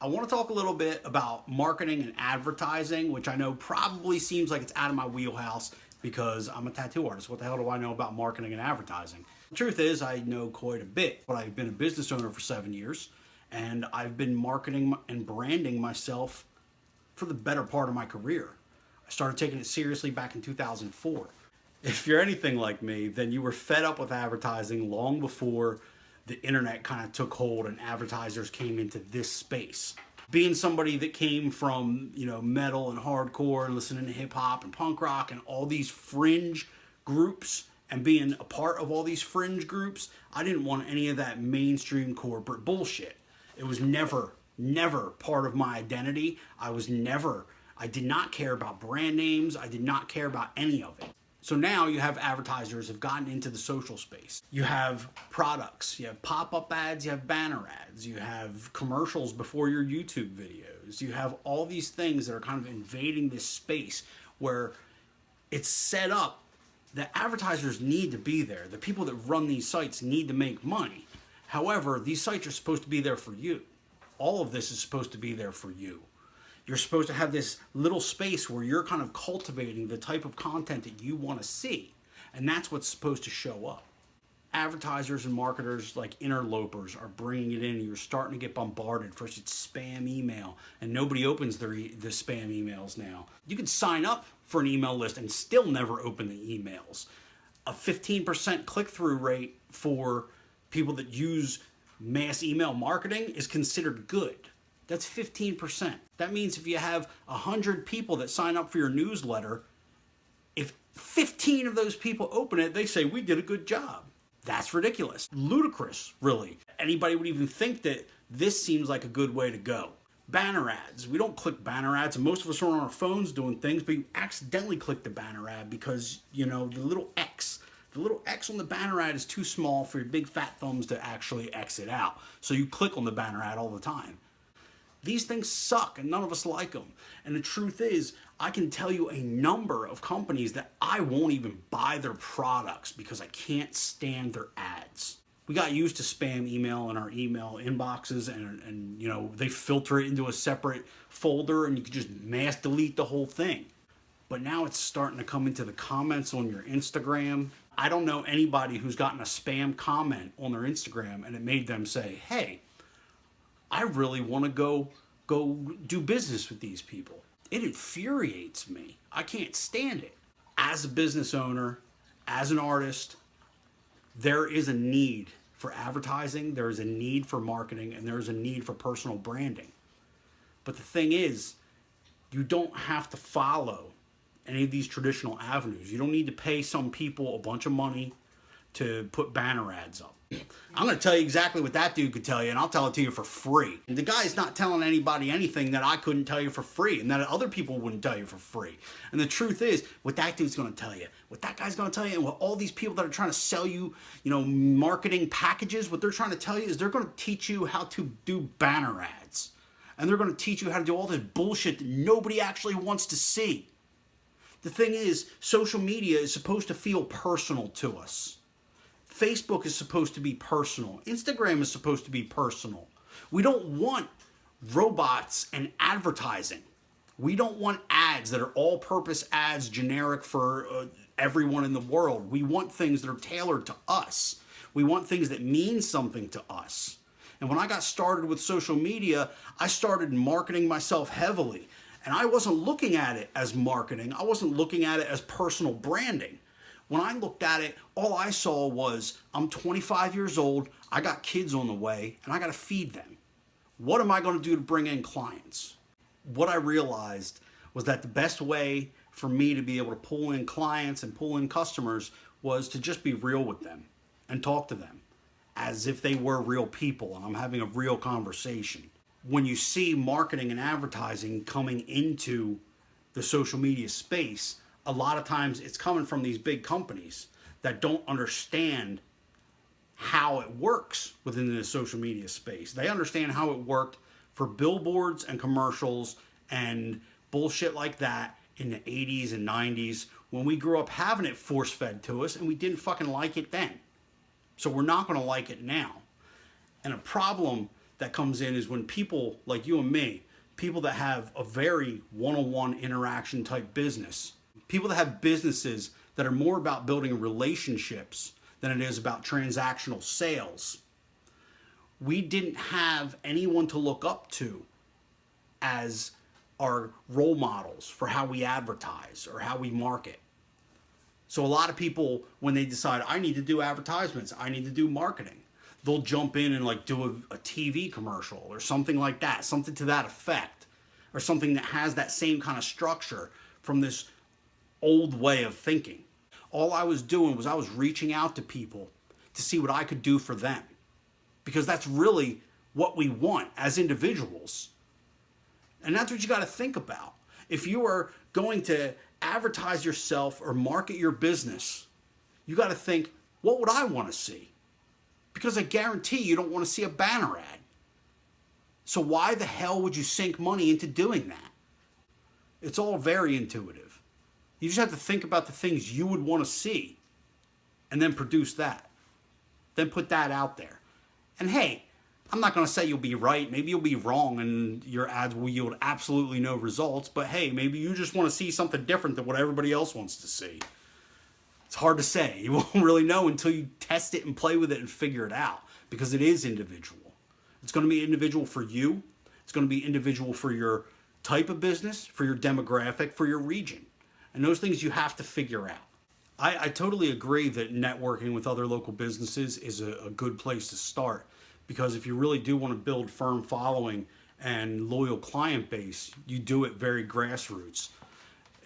I want to talk a little bit about marketing and advertising, which I know probably seems like it's out of my wheelhouse because I'm a tattoo artist. What the hell do I know about marketing and advertising? The truth is, I know quite a bit, but I've been a business owner for 7 years, and I've been marketing and branding myself for the better part of my career. I started taking it seriously back in 2004. If you're anything like me, then you were fed up with advertising long before the internet kind of took hold and advertisers came into this space. Being somebody that came from, metal and hardcore and listening to hip hop and punk rock and all these fringe groups and being a part of all these fringe groups, I didn't want any of that mainstream corporate bullshit. It was never part of my identity. I did not care about brand names. I did not care about any of it. So now you have advertisers have gotten into the social space. You have products, you have pop-up ads, you have banner ads, you have commercials before your YouTube videos. You have all these things that are kind of invading this space where it's set up that advertisers need to be there. The people that run these sites need to make money. However, these sites are supposed to be there for you. All of this is supposed to be there for you. You're supposed to have this little space where you're kind of cultivating the type of content that you want to see. And that's what's supposed to show up. Advertisers and marketers like interlopers are bringing it in. And you're starting to get bombarded. First it's spam email, and nobody opens the spam emails now. You can sign up for an email list and still never open the emails. A 15% click-through rate for people that use mass email marketing is considered good. That's 15%. That means if you have 100 people that sign up for your newsletter, if 15 of those people open it, they say, we did a good job. That's ridiculous. Ludicrous, really. Anybody would even think that this seems like a good way to go. Banner ads. We don't click banner ads, and most of us are on our phones doing things, but you accidentally click the banner ad because, the little X on the banner ad is too small for your big fat thumbs to actually exit out. So you click on the banner ad all the time. These things suck and none of us like them. And the truth is, I can tell you a number of companies that I won't even buy their products because I can't stand their ads. We got used to spam email in our email inboxes and they filter it into a separate folder and you can just mass delete the whole thing. But now it's starting to come into the comments on your Instagram. I don't know anybody who's gotten a spam comment on their Instagram and it made them say, hey, I really want to go do business with these people. It infuriates me. I can't stand it. As a business owner, as an artist, there is a need for advertising, there is a need for marketing, and there is a need for personal branding. But the thing is, you don't have to follow any of these traditional avenues. You don't need to pay some people a bunch of money to put banner ads up. I'm going to tell you exactly what that dude could tell you, and I'll tell it to you for free. And the guy's not telling anybody anything that I couldn't tell you for free, and that other people wouldn't tell you for free. And the truth is, what that dude's going to tell you, what that guy's going to tell you, and what all these people that are trying to sell you, marketing packages, what they're trying to tell you is they're going to teach you how to do banner ads. And they're going to teach you how to do all this bullshit that nobody actually wants to see. The thing is, social media is supposed to feel personal to us. Facebook is supposed to be personal. Instagram is supposed to be personal. We don't want robots and advertising. We don't want ads that are all-purpose ads generic for everyone in the world. We want things that are tailored to us. We want things that mean something to us. And when I got started with social media, I started marketing myself heavily. And I wasn't looking at it as marketing. I wasn't looking at it as personal branding. When I looked at it, all I saw was, I'm 25 years old, I got kids on the way, and I got to feed them. What am I going to do to bring in clients? What I realized was that the best way for me to be able to pull in clients and pull in customers was to just be real with them and talk to them as if they were real people and I'm having a real conversation. When you see marketing and advertising coming into the social media space, a lot of times it's coming from these big companies that don't understand how it works within the social media space. They understand how it worked for billboards and commercials and bullshit like that in the 80s and 90s when we grew up having it force-fed to us and we didn't fucking like it then. So we're not going to like it now. And a problem that comes in is when people like you and me, people that have a very one-on-one interaction type business, people that have businesses that are more about building relationships than it is about transactional sales. We didn't have anyone to look up to as our role models for how we advertise or how we market. So a lot of people, when they decide, I need to do advertisements, I need to do marketing, they'll jump in and like do a TV commercial or something like that, something to that effect, or something that has that same kind of structure from this old way of thinking. All I was doing was I was reaching out to people to see what I could do for them, because that's really what we want as individuals. And that's what you got to think about. If you are going to advertise yourself or market your business, you got to think, what would I want to see? Because I guarantee you don't want to see a banner ad. So why the hell would you sink money into doing that? It's all very intuitive. You just have to think about the things you would want to see and then produce that. Then put that out there. And hey, I'm not going to say you'll be right. Maybe you'll be wrong and your ads will yield absolutely no results. But hey, maybe you just want to see something different than what everybody else wants to see. It's hard to say. You won't really know until you test it and play with it and figure it out, because it is individual. It's going to be individual for you. It's going to be individual for your type of business, for your demographic, for your region. And those things you have to figure out. I totally agree that networking with other local businesses is a good place to start. Because if you really do want to build firm following and loyal client base, you do it very grassroots.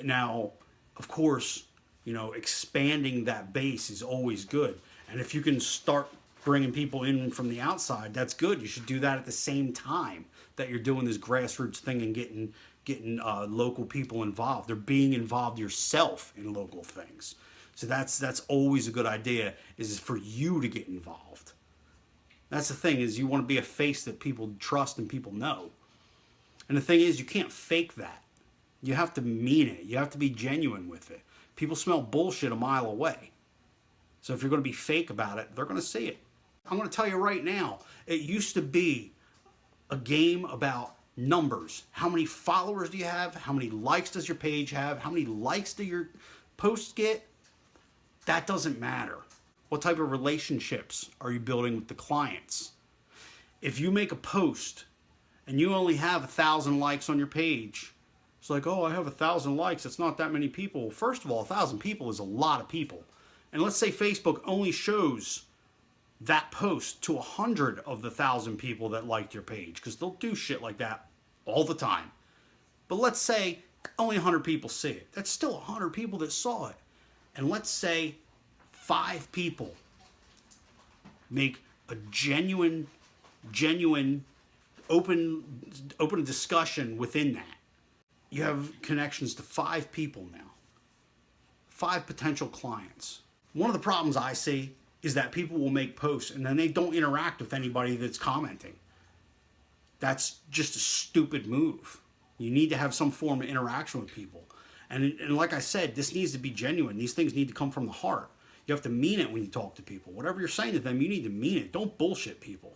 Now, of course, expanding that base is always good. And if you can start bringing people in from the outside, that's good. You should do that at the same time that you're doing this grassroots thing and getting local people involved. They're being involved yourself in local things. So that's always a good idea, is for you to get involved. That's the thing, is you want to be a face that people trust and people know. And the thing is, you can't fake that. You have to mean it. You have to be genuine with it. People smell bullshit a mile away. So if you're going to be fake about it, they're going to see it. I'm going to tell you right now, it used to be a game about numbers. How many followers do you have? How many likes does your page have? How many likes do your posts get? That doesn't matter. What type of relationships are you building with the clients? If you make a post and you only have 1,000 likes on your page, it's like, oh, I have 1,000 likes. It's not that many people. First of all, 1,000 people is a lot of people. And let's say Facebook only shows that post to 100 of the 1,000 people that liked your page, because they'll do shit like that all the time. But let's say only 100 people see it. That's still 100 people that saw it. And let's say 5 people make a genuine, open discussion within that. You have connections to 5 people now. 5 potential clients. One of the problems I see is that people will make posts and then they don't interact with anybody that's commenting. That's just a stupid move. You need to have some form of interaction with people. And like I said, this needs to be genuine. These things need to come from the heart. You have to mean it when you talk to people. Whatever you're saying to them, you need to mean it. Don't bullshit people,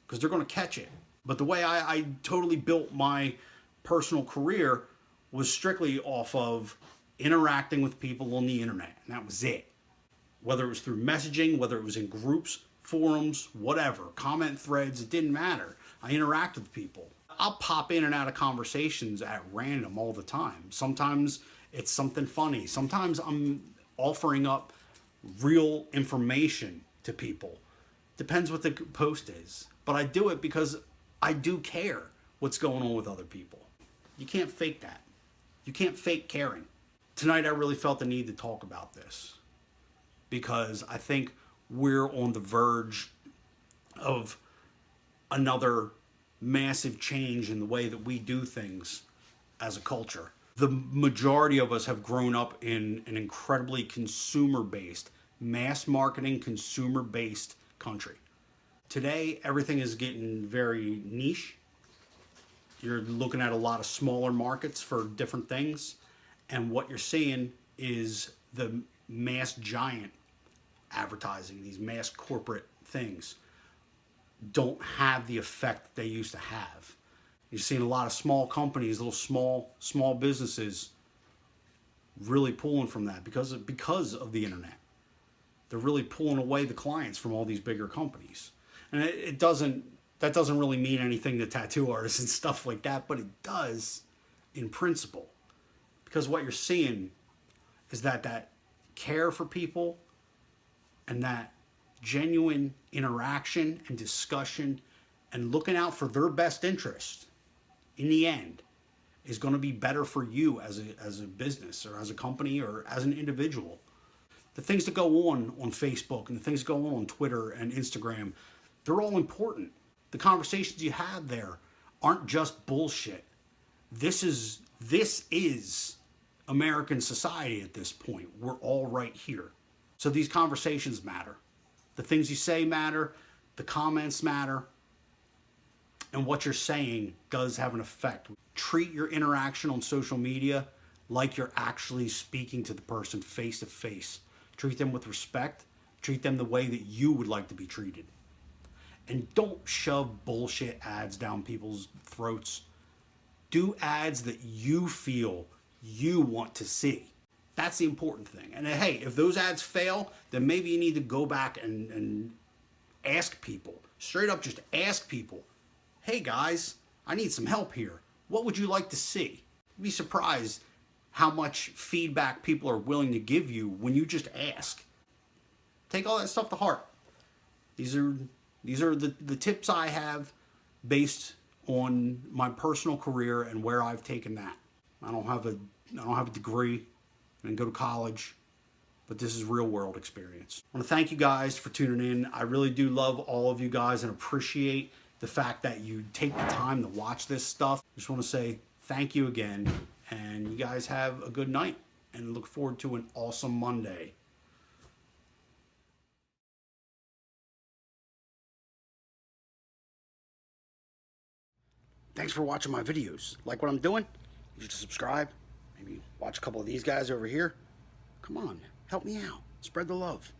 because they're going to catch it. But the way I totally built my personal career was strictly off of interacting with people on the internet. And that was it. Whether it was through messaging, whether it was in groups, forums, whatever, comment threads, it didn't matter. I interact with people. I'll pop in and out of conversations at random all the time. Sometimes it's something funny. Sometimes I'm offering up real information to people. Depends what the post is. But I do it because I do care what's going on with other people. You can't fake that. You can't fake caring. Tonight I really felt the need to talk about this, because I think we're on the verge of another massive change in the way that we do things as a culture. The majority of us have grown up in an incredibly consumer-based, mass marketing, consumer-based country. Today, everything is getting very niche. You're looking at a lot of smaller markets for different things, and what you're seeing is the mass giant advertising, these mass corporate things. don't have the effect that they used to have. You're seeing a lot of small companies, little small businesses really pulling from that because of the internet. They're really pulling away the clients from all these bigger companies. And that doesn't really mean anything to tattoo artists and stuff like that, but it does in principle. Because what you're seeing is that care for people and that genuine interaction and discussion and looking out for their best interest in the end is going to be better for you as a business or as a company or as an individual. The things that go on Facebook and the things that go on Twitter and Instagram, they're all important. The conversations you have there aren't just bullshit. This is American society at this point. We're all right here. So these conversations matter. The things you say matter. The comments matter. And what you're saying does have an effect. Treat your interaction on social media like you're actually speaking to the person face to face. Treat them with respect. Treat them the way that you would like to be treated. And don't shove bullshit ads down people's throats. Do ads that you feel you want to see. That's the important thing. And hey, if those ads fail, then maybe you need to go back and ask people. Straight up just ask people, hey guys, I need some help here. What would you like to see? You'd be surprised how much feedback people are willing to give you when you just ask. Take all that stuff to heart. These are the tips I have based on my personal career and where I've taken that. I don't have a degree and go to college, but this is real world experience. I want to thank you guys for tuning in. I really do love all of you guys and appreciate the fact that you take the time to watch this stuff. I just want to say thank you again, and you guys have a good night and look forward to an awesome Monday. Thanks for watching my videos. Like what I'm doing? You should subscribe. Maybe watch a couple of these guys over here. Come on, help me out. Spread the love.